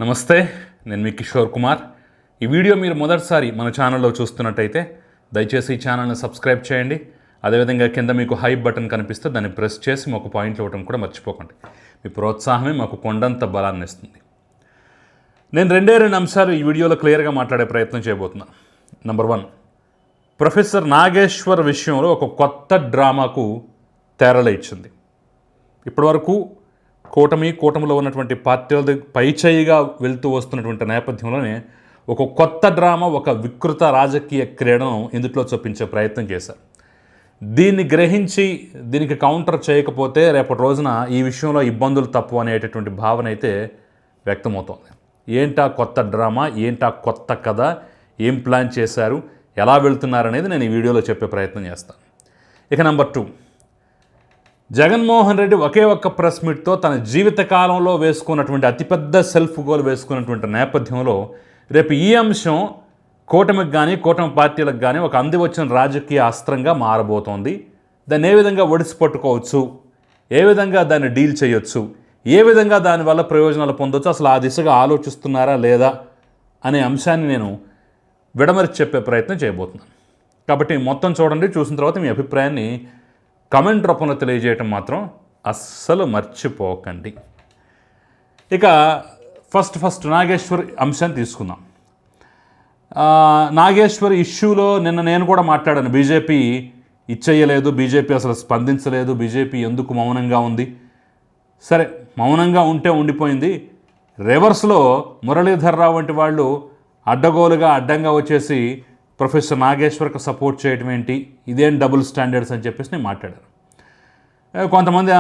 నమస్తే, నేను మీ కిషోర్ కుమార్. ఈ వీడియో మీరు మొదటిసారి మన ఛానల్లో చూస్తున్నట్టయితే దయచేసి ఈ ఛానల్ని సబ్స్క్రైబ్ చేయండి. అదేవిధంగా కింద మీకు హైప్ బటన్ కనిపిస్తే దాన్ని ప్రెస్ చేసి మాకు పాయింట్లు ఇవ్వడం కూడా మర్చిపోకండి. మీ ప్రోత్సాహమే మాకు కొండంత బలాన్ని ఇస్తుంది. నేను రెండు అంశాలు ఈ వీడియోలో క్లియర్గా మాట్లాడే ప్రయత్నం చేయబోతున్నాను. నంబర్ 1, ప్రొఫెసర్ నాగేశ్వర్ విషయంలో ఒక కొత్త డ్రామాకు తెరలు ఇచ్చింది. ఇప్పటివరకు కూటమిలో ఉన్నటువంటి పార్టీల పైచేయిగా వెళ్తూ వస్తున్నటువంటి నేపథ్యంలోనే ఒక కొత్త డ్రామా, ఒక వికృత రాజకీయ క్రీడను ఇందులో చొప్పించే ప్రయత్నం చేశారు. దీన్ని గ్రహించి దీనికి కౌంటర్ చేయకపోతే రేపటి రోజున ఈ విషయంలో ఇబ్బందులు తప్పు అనేటటువంటి భావన అయితే వ్యక్తమవుతోంది. ఏంటా కొత్త డ్రామా, ఏంటా కొత్త కథ, ఏం ప్లాన్ చేశారు, ఎలా వెళ్తున్నారనేది నేను ఈ వీడియోలో చెప్పే ప్రయత్నం చేస్తాను. ఇక నంబర్ 2, జగన్మోహన్ రెడ్డి ఒకే ఒక్క ప్రెస్ మీట్తో తన జీవితకాలంలో వేసుకున్నటువంటి అతిపెద్ద సెల్ఫ్ గోల్ వేసుకున్నటువంటి నేపథ్యంలో రేపు ఈ అంశం కూటమికి కానీ కూటమి పార్టీలకు కానీ ఒక అందివచ్చిన రాజకీయ అస్త్రంగా మారబోతోంది. దాన్ని ఏ విధంగా ఒడిసి పట్టుకోవచ్చు, ఏ విధంగా దాన్ని డీల్ చేయొచ్చు, ఏ విధంగా దానివల్ల ప్రయోజనాలు పొందొచ్చు, అసలు ఆ దిశగా ఆలోచిస్తున్నారా లేదా అనే అంశాన్ని నేను విడమరిచి చెప్పే ప్రయత్నం చేయబోతున్నాను. కాబట్టి మొత్తం చూడండి, చూసిన తర్వాత మీ అభిప్రాయాన్ని కమెంట్ రూపంలో తెలియజేయటం మాత్రం అస్సలు మర్చిపోకండి. ఇక ఫస్ట్ నాగేశ్వర్ అంశాన్ని తీసుకుందాం. నాగేశ్వర్ ఇష్యూలో నిన్న నేను కూడా మాట్లాడాను. బీజేపీ ఇచ్చేయలేదు, బీజేపీ అసలు స్పందించలేదు, బీజేపీ ఎందుకు మౌనంగా ఉంది. సరే, మౌనంగా ఉంటే ఉండిపోయింది. రివర్స్లో మురళీధర్ రావు వంటి వాళ్ళు అడ్డంగా వచ్చేసి ప్రొఫెసర్ నాగేశ్వర్కి సపోర్ట్ చేయడం ఏంటి, ఇదేం డబుల్ స్టాండర్డ్స్ అని చెప్పేసి నేను మాట్లాడాను. కొంతమంది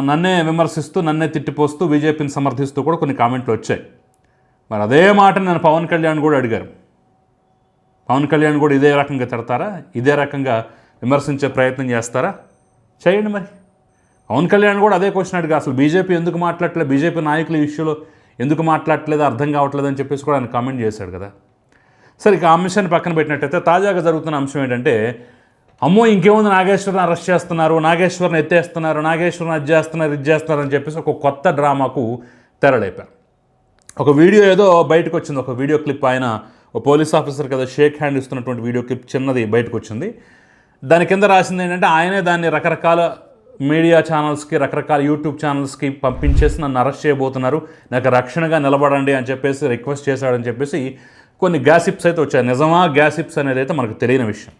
నన్నే విమర్శిస్తూ, నన్నే తిట్టిపోస్తూ, బీజేపీని సమర్థిస్తూ కూడా కొన్ని కామెంట్లు వచ్చాయి. మరి అదే మాట నేను పవన్ కళ్యాణ్ కూడా అడిగారు. పవన్ కళ్యాణ్ కూడా ఇదే రకంగా తిడతారా, ఇదే రకంగా విమర్శించే ప్రయత్నం చేస్తారా? చేయండి. మరి పవన్ కళ్యాణ్ కూడా అదే క్వశ్చన్ అడిగా, అసలు బీజేపీ ఎందుకు మాట్లాడట్లేదు, బీజేపీ నాయకుల ఇష్యూలో ఎందుకు మాట్లాడట్లేదు, అర్థం కావట్లేదు అని చెప్పేసి కూడా ఆయన కామెంట్ చేశాడు కదా. సరే, ఇక అంశాన్ని పక్కన పెట్టినట్టయితే తాజాగా జరుగుతున్న అంశం ఏంటంటే, అమ్మో ఇంకేముంది, నాగేశ్వర్ని అరెస్ట్ చేస్తున్నారు, నాగేశ్వర్ని ఎత్తేస్తున్నారు, నాగేశ్వర్ని అది చేస్తున్నారు అని చెప్పేసి ఒక కొత్త డ్రామాకు తెరలేపారు. ఒక వీడియో ఏదో బయటకు వచ్చింది, ఒక వీడియో క్లిప్. ఆయన ఒక పోలీస్ ఆఫీసర్కి ఏదో షేక్ హ్యాండ్ ఇస్తున్నటువంటి వీడియో క్లిప్ చిన్నది బయటకు వచ్చింది. దాని కింద రాసింది ఏంటంటే, ఆయనే దాన్ని రకరకాల మీడియా ఛానల్స్కి, రకరకాల యూట్యూబ్ ఛానల్స్కి పంపించేసి నన్ను అరెస్ట్ చేయబోతున్నారు, నాకు రక్షణగా నిలబడండి అని చెప్పేసి రిక్వెస్ట్ చేశాడని చెప్పేసి కొన్ని గ్యాసిప్స్ అయితే వచ్చాయి. నిజమా గ్యాసిప్స్ అనేది అయితే మనకు తెలియని విషయం.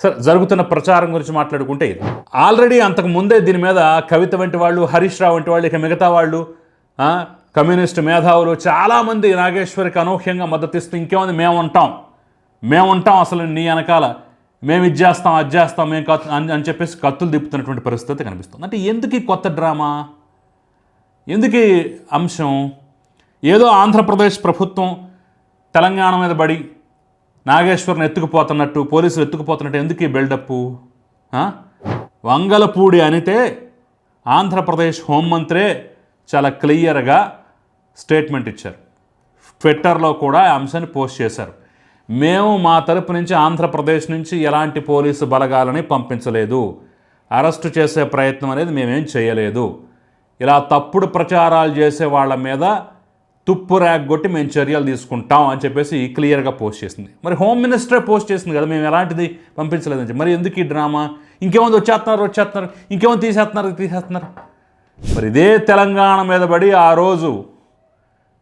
సరే, జరుగుతున్న ప్రచారం గురించి మాట్లాడుకుంటే ఇది ఆల్రెడీ అంతకు ముందే దీని మీద కవిత వంటి వాళ్ళు, హరీష్ రావు వంటి వాళ్ళు, ఇక మిగతా వాళ్ళు, కమ్యూనిస్టు మేధావులు చాలామంది నాగేశ్వరికి అనూహ్యంగా మద్దతిస్తూ ఇంకేముంది మేము ఉంటాం అసలు నీ వెనకాల, మేము ఇది చేస్తాం అది చేస్తాం మేము అని చెప్పేసి కత్తులు తిప్పుతున్నటువంటి పరిస్థితి కనిపిస్తుంది. అంటే ఎందుకు ఈ కొత్త డ్రామా, ఎందుకు ఈ అంశం? ఏదో ఆంధ్రప్రదేశ్ ప్రభుత్వం తెలంగాణ మీద పడి నాగేశ్వర్ని ఎత్తుకుపోతున్నట్టు, పోలీసులు ఎత్తుకుపోతున్నట్టు ఎందుకు ఈ బిల్డప్పు? వంగలపూడి అనితే ఆంధ్రప్రదేశ్ హోంమంత్రే చాలా క్లియర్గా స్టేట్మెంట్ ఇచ్చారు. ట్విట్టర్లో కూడా ఆ అంశాన్ని పోస్ట్ చేశారు. మేము మా తరపు నుంచి ఆంధ్రప్రదేశ్ నుంచి ఎలాంటి పోలీసు బలగాలని పంపించలేదు, అరెస్టు చేసే ప్రయత్నం అనేది మేమేం చేయలేదు, ఇలా తప్పుడు ప్రచారాలు చేసే వాళ్ళ మీద తుప్పు రేగొట్టి మేము చర్యలు తీసుకుంటాం అని చెప్పేసి క్లియర్గా పోస్ట్ చేసింది. మరి హోమ్ మినిస్టరే పోస్ట్ చేసింది కదా, మేము ఎలాంటిది పంపించలేదని చెప్పి. మరి ఎందుకు ఈ డ్రామా? ఇంకేముంది, వచ్చేస్తున్నారు, ఇంకేముంది, తీసేస్తున్నారు. మరి ఇదే తెలంగాణ మీద పడి ఆ రోజు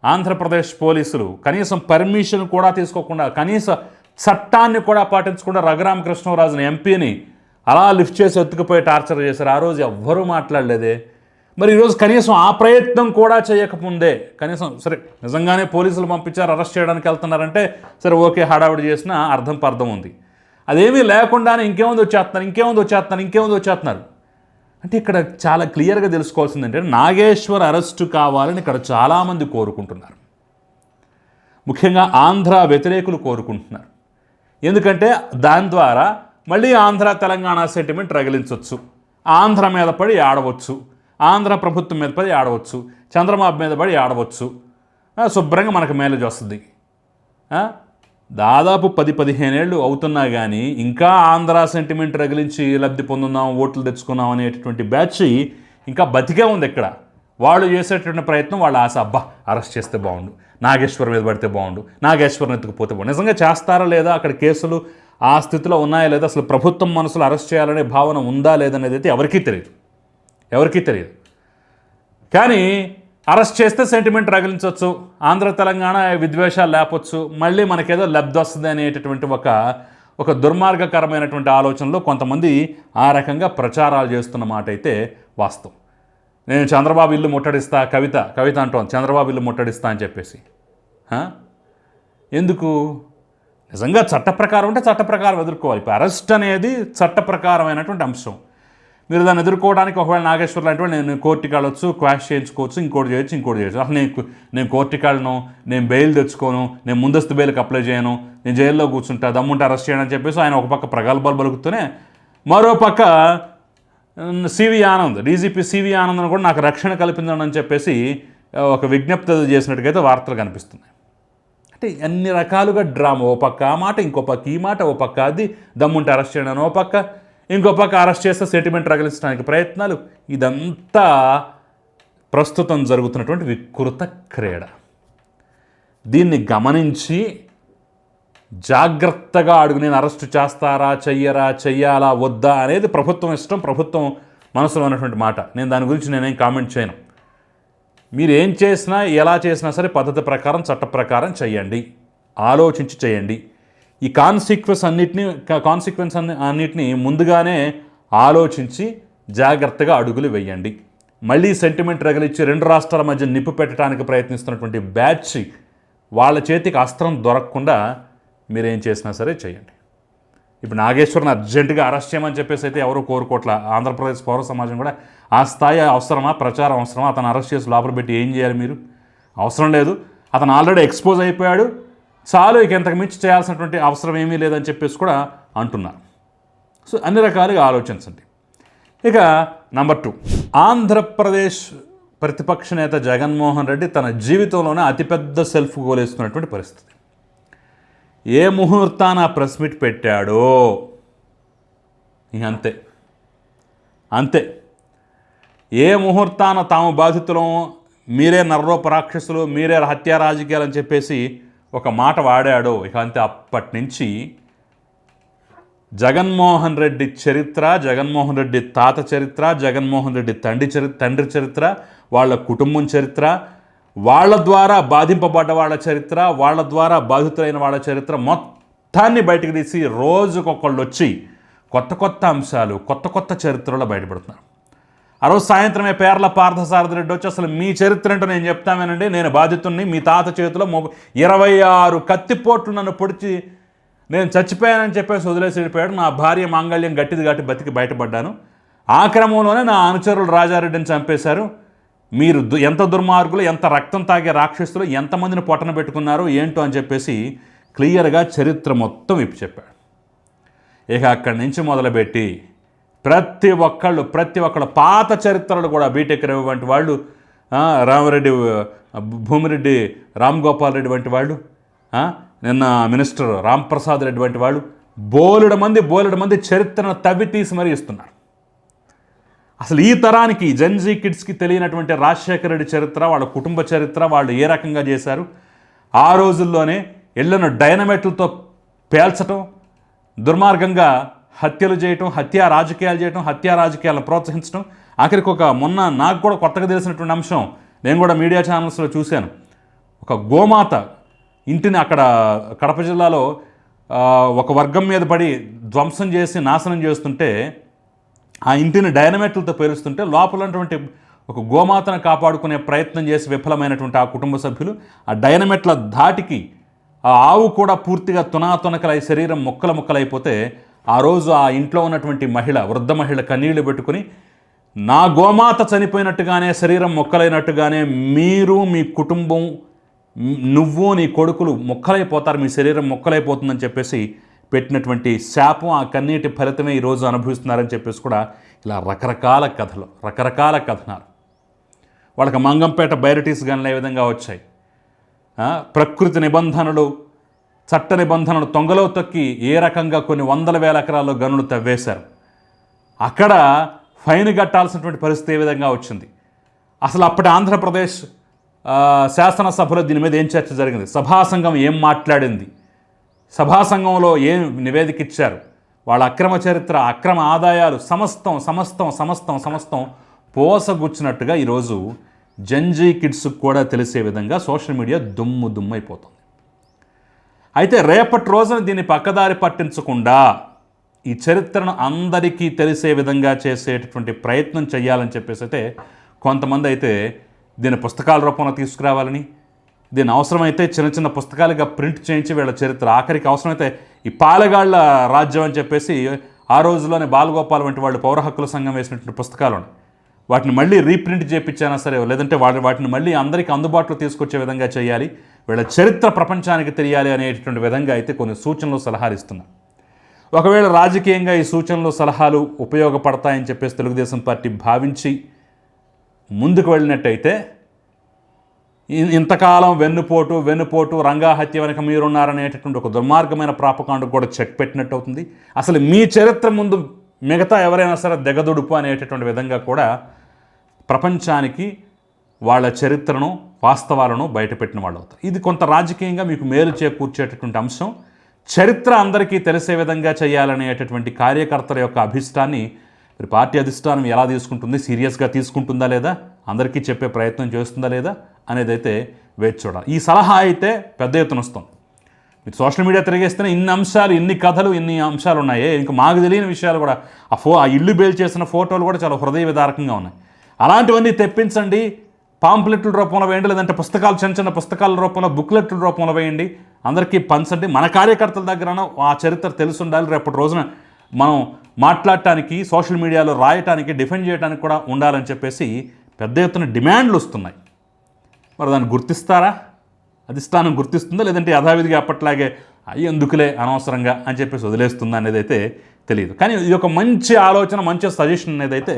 ఆంధ్రప్రదేశ్ పోలీసులు కనీసం పర్మిషన్ కూడా తీసుకోకుండా, కనీస చట్టాన్ని కూడా పాటించకుండా రఘురామకృష్ణరాజుని ఎంపీని అలా లిఫ్ట్ చేసి ఎత్తుకుపోయి టార్చర్ చేశారు. ఆ రోజు ఎవ్వరూ మాట్లాడలేదే. మరి ఈరోజు కనీసం ఆ ప్రయత్నం కూడా చేయకముందే, కనీసం సరే నిజంగానే పోలీసులు పంపించారు, అరెస్ట్ చేయడానికి వెళ్తున్నారంటే సరే ఓకే, హడావిడి చేసిన అర్థం ఉంది. అదేమీ లేకుండానే ఇంకేముంది వచ్చేస్తున్నారు. అంటే ఇక్కడ చాలా క్లియర్గా తెలుసుకోవాల్సింది ఏంటంటే, నాగేశ్వర్ అరెస్టు కావాలని ఇక్కడ చాలామంది కోరుకుంటున్నారు. ముఖ్యంగా ఆంధ్ర వ్యతిరేకులు కోరుకుంటున్నారు. ఎందుకంటే దాని ద్వారా మళ్ళీ ఆంధ్ర తెలంగాణ సెంటిమెంట్ రగిలించవచ్చు, ఆంధ్ర మీద పడి ఆడవచ్చు, ఆంధ్ర ప్రభుత్వం మీద పడి ఆడవచ్చు, చంద్రబాబు మీద పడి ఆడవచ్చు, శుభ్రంగా మనకు మైలేజ్ వస్తుంది. దాదాపు 10-15 ఏళ్ళు అవుతున్నా కానీ ఇంకా ఆంధ్ర సెంటిమెంట్ రగిలించి లబ్ధి పొందుదాం, ఓట్లు తెచ్చుకున్నాం అనేటటువంటి బ్యాచ్ ఇంకా బతికే ఉంది. ఇక్కడ వాళ్ళు చేసేటువంటి ప్రయత్నం వాళ్ళ ఆశ, అబ్బా అరెస్ట్ చేస్తే బాగుండు, నాగేశ్వర్ మీద పడితే బాగుండు, నాగేశ్వర్ని ఎత్తుకుపోతే బాగుండు. నిజంగా చేస్తారా లేదా, అక్కడ కేసులు ఆ స్థితిలో ఉన్నాయా లేదా, అసలు ప్రభుత్వం మనసులో అరెస్ట్ చేయాలనే భావన ఉందా లేదనేది అయితే ఎవరికీ తెలియదు. కానీ అరెస్ట్ చేస్తే సెంటిమెంట్ రగిలించవచ్చు, ఆంధ్ర తెలంగాణ విద్వేషాలు లేపొచ్చు, మళ్ళీ మనకేదో లబ్ధి వస్తుంది అనేటటువంటి ఒక దుర్మార్గకరమైనటువంటి ఆలోచనలో కొంతమంది ఆ రకంగా ప్రచారాలు చేస్తున్న మాట అయితే వాస్తవం. నేను చంద్రబాబు ఇల్లు ముట్టడిస్తా, కవిత అంటోంది చంద్రబాబు ఇల్లు ముట్టడిస్తా అని చెప్పేసి. ఎందుకు? నిజంగా చట్ట ప్రకారం ఉంటే చట్ట ప్రకారం ఎదుర్కోవాలి. ఇప్పుడు అరెస్ట్ అనేది చట్ట ప్రకారమైనటువంటి అంశం. మీరు దాన్ని ఎదుర్కోవడానికి ఒకవేళ నాగేశ్వర్ లాంటి వాడు నేను కోర్టుకి వెళ్ళొచ్చు, క్వాష్ చేయించుకోవచ్చు, ఇంకోటి చేయొచ్చు. అసలు నేను కోర్టుకి వెళ్ళను, నేను బెయిల్ తెచ్చుకోను, నేను ముందస్తు బెయిల్కి అప్లై చేయను, నేను జైల్లో కూర్చుంటా, దమ్ముంటే అరెస్ట్ చేయను అని చెప్పేసి ఆయన ఒక పక్క ప్రగల్భాలు పలుకుతూనే, మరో పక్క డీజీపీ సివి ఆనంద్ కూడా నాకు రక్షణ కల్పించండి అని చెప్పేసి ఒక విజ్ఞప్తి చేసినట్టుగైతే వార్తలు కనిపిస్తున్నాయి. అంటే అన్ని రకాలుగా డ్రామా, ఓ పక్క ఆ మాట, ఇంకో పక్క ఈ మాట, ఓ పక్క అది దమ్ముంటే అరెస్ట్ చేయడం, ఓ పక్క ఇంకో పక్క అరెస్ట్ చేస్తే సెంటిమెంట్ రగిలించడానికి ప్రయత్నాలు. ఇదంతా ప్రస్తుతం జరుగుతున్నటువంటి వికృత క్రీడ. దీన్ని గమనించి జాగ్రత్తగా అడుగు, నేను అరెస్టు చేస్తారా చెయ్యాలా వద్దా అనేది ప్రభుత్వం ఇష్టం, ప్రభుత్వం మనసులో ఉన్నటువంటి మాట. నేను దాని గురించి నేనేం కామెంట్ చేయను. మీరు ఏం చేసినా ఎలా చేసినా సరే పద్ధతి ప్రకారం చట్ట ప్రకారం చేయండి, ఆలోచించి చేయండి. ఈ కాన్సిక్వెన్స్ అన్నిటినీ ముందుగానే ఆలోచించి జాగ్రత్తగా అడుగులు వేయండి. మళ్ళీ సెంటిమెంట్ రగిలిచ్చి రెండు రాష్ట్రాల మధ్య నిప్పు పెట్టడానికి ప్రయత్నిస్తున్నటువంటి బ్యాచ్ వాళ్ళ చేతికి అస్త్రం దొరకకుండా మీరేం చేసినా సరే చేయండి. ఇప్పుడు నాగేశ్వర్ని అర్జెంటుగా అరెస్ట్ చేయమని చెప్పేసి అయితే ఎవరు కోరుకోవట్ల. ఆంధ్రప్రదేశ్ పౌర సమాజం కూడా ఆ స్థాయి అవసరమా, ప్రచారం అవసరమా, అతను అరెస్ట్ చేసి లోపల పెట్టి ఏం చేయాలి మీరు? అవసరం లేదు. అతను ఆల్రెడీ ఎక్స్పోజ్ అయిపోయాడు, చాలు, ఇక ఇంతకు మించి చేయాల్సినటువంటి అవసరం ఏమీ లేదని చెప్పేసి కూడా అంటున్నారు. సో అన్ని రకాలుగా ఆలోచించండి. ఇక నంబర్ 2, ఆంధ్రప్రదేశ్ ప్రతిపక్ష నేత జగన్మోహన్ రెడ్డి తన జీవితంలోనే అతిపెద్ద సెల్ఫ్ గోల్ వేసుకున్నటువంటి పరిస్థితి. ఏ ముహూర్తాన ప్రెస్ మీట్ పెట్టాడో అంతే. ఏ ముహూర్తాన తాము బాధితులం, మీరే నర్రోప రాక్షసులు, మీరే హత్యా రాజకీయాలు అని చెప్పేసి ఒక మాట వాడాడో ఇక అంతే. అప్పటి నుంచి జగన్మోహన్ రెడ్డి చరిత్ర, జగన్మోహన్ రెడ్డి తాత చరిత్ర, జగన్మోహన్ రెడ్డి తండ్రి చరిత్ర, వాళ్ళ కుటుంబం చరిత్ర, వాళ్ళ ద్వారా బాధింపబడ్డ వాళ్ళ చరిత్ర, వాళ్ళ ద్వారా బాధితులైన వాళ్ళ చరిత్ర మొత్తాన్ని బయటకు తీసి రోజుకొకళ్ళు వచ్చి కొత్త అంశాలు, కొత్త చరిత్రలో బయటపడుతున్నారు. ఆ రోజు సాయంత్రమే పేర్ల పార్థసారథి రెడ్డి వచ్చి అసలు మీ చరిత్ర ఏంటో నేను చెప్తామేనండి, నేను బాధితుడిని, మీ తాత చేతిలో 26 కత్తిపోట్లు నన్ను పొడిచి నేను చచ్చిపోయానని చెప్పేసి వదిలేసి వెళ్ళిపోయాడు, నా భార్య మాంగళ్యం గట్టిది బతికి బయటపడ్డాను, ఆ క్రమంలోనే నా అనుచరులు రాజారెడ్డిని చంపేశారు, మీరు ఎంత దుర్మార్గులు, ఎంత రక్తం తాగే రాక్షసులు, ఎంతమందిని పొట్టన పెట్టుకున్నారు ఏంటో అని చెప్పేసి క్లియర్గా చరిత్ర మొత్తం విప్పి చెప్పాడు. ఇక అక్కడి నుంచి మొదలుపెట్టి ప్రతి ఒక్కళ్ళు పాత చరిత్రలు కూడా బీటెక్ రవి వంటి వాళ్ళు, రామరెడ్డి భూమిరెడ్డి రామ్ గోపాల్ రెడ్డి వంటి వాళ్ళు, నిన్న మినిస్టర్ రాంప్రసాద్ రెడ్డి వంటి వాళ్ళు బోలెడు మంది చరిత్రను తవ్వి తీసి మరీ ఇస్తున్నారు. అసలు ఈ తరానికి జెన్జీ కిడ్స్కి తెలియనటువంటి రాజశేఖర రెడ్డి చరిత్ర, వాళ్ళ కుటుంబ చరిత్ర, వాళ్ళు ఏ రకంగా చేశారు, ఆ రోజుల్లోనే ఇళ్లను డైనమైట్లతో పేల్చటం, దుర్మార్గంగా హత్యలు చేయటం, హత్యా రాజకీయాలను ప్రోత్సహించడం. ఆఖరికి మొన్న నాకు కూడా కొత్తగా తెలిసినటువంటి అంశం, నేను కూడా మీడియా ఛానల్స్లో చూశాను. ఒక గోమాత ఇంటిని అక్కడ కడప జిల్లాలో ఒక వర్గం మీద పడి ధ్వంసం చేసి నాశనం చేస్తుంటే, ఆ ఇంటిని డైనమైట్లతో పేలుస్తుంటే లోపల ఉన్నటువంటి ఒక గోమాతను కాపాడుకునే ప్రయత్నం చేసి విఫలమైనటువంటి ఆ కుటుంబ సభ్యులు ఆ డైనమైట్ల ధాటికి ఆ ఆవు కూడా పూర్తిగా తునాతునకలై శరీరం ముక్కలైపోతే, ఆ రోజు ఆ ఇంట్లో ఉన్నటువంటి వృద్ధ మహిళ కన్నీళ్లు పెట్టుకుని, నా గోమాత చనిపోయినట్టుగానే, శరీరం మొక్కలైనట్టుగానే మీరు, మీ కుటుంబం, నువ్వు, నీ కొడుకులు మొక్కలైపోతారు, మీ శరీరం మొక్కలైపోతుందని చెప్పేసి పెట్టినటువంటి శాపం, ఆ కన్నీటి ఫలితమే ఈరోజు అనుభవిస్తున్నారని చెప్పేసి కూడా ఇలా రకరకాల కథనాలు. వాళ్ళకి మంగంపేట బైరటీస్ గన్లు ఏ విధంగా వచ్చాయి, ప్రకృతి నిబంధనలు, చట్ట నిబంధనలు తొంగలో తొక్కి ఏ రకంగా కొన్ని 100,000 ఎకరాల్లో గనులు తవ్వేశారు, అక్కడ ఫైన్ కట్టాల్సినటువంటి పరిస్థితి ఏ విధంగా వచ్చింది, అసలు అప్పటి ఆంధ్రప్రదేశ్ శాసనసభలో దీని మీద ఏం చర్చ జరిగింది, సభాసంఘం ఏం మాట్లాడింది, సభాసంఘంలో ఏం నివేదిక ఇచ్చారు, వాళ్ళ అక్రమ చరిత్ర, అక్రమ ఆదాయాలు సమస్తం సమస్తం సమస్తం సమస్తం పోసగుచ్చినట్టుగా ఈరోజు జంజీ కిడ్స్కి కూడా తెలిసే విధంగా సోషల్ మీడియా దుమ్ము అయిపోతుంది. అయితే రేపటి రోజున దీన్ని పక్కదారి పట్టించకుండా ఈ చరిత్రను అందరికీ తెలిసే విధంగా చేసేటటువంటి ప్రయత్నం చేయాలని చెప్పేసి అయితే కొంతమంది అయితే దీన్ని పుస్తకాల రూపంలో తీసుకురావాలని, దీన్ని అవసరమైతే చిన్న చిన్న పుస్తకాలుగా ప్రింట్ చేయించి వీళ్ళ చరిత్ర, ఆఖరికి అవసరమైతే ఈ పాలెగాళ్ల రాజ్యం అని చెప్పేసి ఆ రోజుల్లోనే బాలగోపాల్ వంటి వాళ్ళు పౌర హక్కుల సంఘం వేసినటువంటి పుస్తకాలు ఉన్నాయి, వాటిని మళ్ళీ రీప్రింట్ చేయించానా సరే, లేదంటే వాటిని మళ్ళీ అందరికీ అందుబాటులో తీసుకొచ్చే విధంగా చేయాలి, వీళ్ళ చరిత్ర ప్రపంచానికి తెలియాలి అనేటటువంటి విధంగా అయితే కొన్ని సూచనలు సలహాలు ఇస్తున్నారు. ఒకవేళ రాజకీయంగా ఈ సూచనలు సలహాలు ఉపయోగపడతాయని చెప్పేసి తెలుగుదేశం పార్టీ భావించి ముందుకు వెళ్ళినట్టయితే ఇంతకాలం వెన్నుపోటు రంగా హత్య వెనక మీరున్నారనేటటువంటి ఒక దుర్మార్గమైన ప్రాపకాండకు కూడా చెక్ పెట్టినట్టు అవుతుంది. అసలు మీ చరిత్ర ముందు మిగతా ఎవరైనా సరే దిగదుడుపు అనేటటువంటి విధంగా కూడా ప్రపంచానికి వాళ్ళ చరిత్రను వాస్తవాలను బయటపెట్టిన వాళ్ళు అవుతారు. ఇది కొంత రాజకీయంగా మీకు మేలు చేకూర్చేటటువంటి అంశం. చరిత్ర అందరికీ తెలిసే విధంగా చేయాలనేటటువంటి కార్యకర్తల యొక్క అభిష్టాన్ని మరి పార్టీ అధిష్టానం ఎలా తీసుకుంటుంది, సీరియస్గా తీసుకుంటుందా లేదా, అందరికీ చెప్పే ప్రయత్నం చేస్తుందా లేదా అనేది అయితే వేచి చూడాలి. ఈ సలహా అయితే పెద్ద ఎత్తున వస్తుంది. మీరు సోషల్ మీడియా తిరిగేస్తేనే ఇన్ని కథలు ఇన్ని అంశాలు ఉన్నాయి. ఇంకా మాకు తెలియని విషయాలు కూడా ఆ ఇల్లు బేల్ చేసిన ఫోటోలు కూడా చాలా హృదయ విదారకంగా ఉన్నాయి. అలాంటివన్నీ తెప్పించండి, పాంప్లెట్ల రూపంలో వేయండి, లేదంటే చిన్న చిన్న పుస్తకాల రూపంలో బుక్లెట్ల రూపంలో వేయండి, అందరికీ పంచండి. మన కార్యకర్తల దగ్గర ఆ చరిత్ర తెలిసి ఉండాలి. రేపటి రోజున మనం మాట్లాడటానికి, సోషల్ మీడియాలో రాయటానికి, డిఫెండ్ చేయడానికి కూడా ఉండాలని చెప్పేసి పెద్ద ఎత్తున డిమాండ్లు వస్తున్నాయి. మరి దాన్ని గుర్తిస్తారా, అధిష్టానం గుర్తిస్తుందా, లేదంటే యథావిధిగా అప్పట్లాగే ఎందుకులే అనవసరంగా అని చెప్పేసి వదిలేస్తుందా అనేది అయితే తెలియదు. కానీ ఇది ఒక మంచి ఆలోచన, మంచి సజెషన్ అనేది అయితే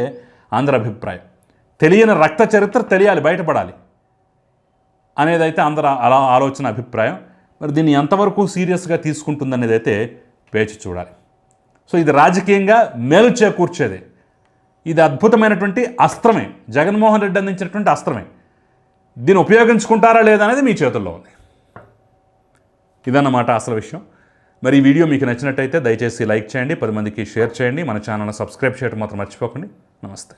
అందరి అభిప్రాయం. తెలియని రక్త చరిత్ర తెలియాలి, బయటపడాలి అనేదైతే అందరూ అలా ఆలోచన, అభిప్రాయం. మరి దీన్ని ఎంతవరకు సీరియస్గా తీసుకుంటుందనేది అయితే వేచి చూడాలి. సో ఇది రాజకీయంగా మేలు చేకూర్చేదే. ఇది అద్భుతమైనటువంటి అస్త్రమే, జగన్మోహన్ రెడ్డి అందించినటువంటి అస్త్రమే. దీన్ని ఉపయోగించుకుంటారా లేదా అనేది మీ చేతుల్లో ఉంది. ఇదన్నమాట అసలు విషయం. మరి ఈ వీడియో మీకు నచ్చినట్టయితే దయచేసి లైక్ చేయండి, 10 మందికి షేర్ చేయండి, మన ఛానల్ని సబ్స్క్రైబ్ చేయడం మాత్రం మర్చిపోకండి. నమస్తే.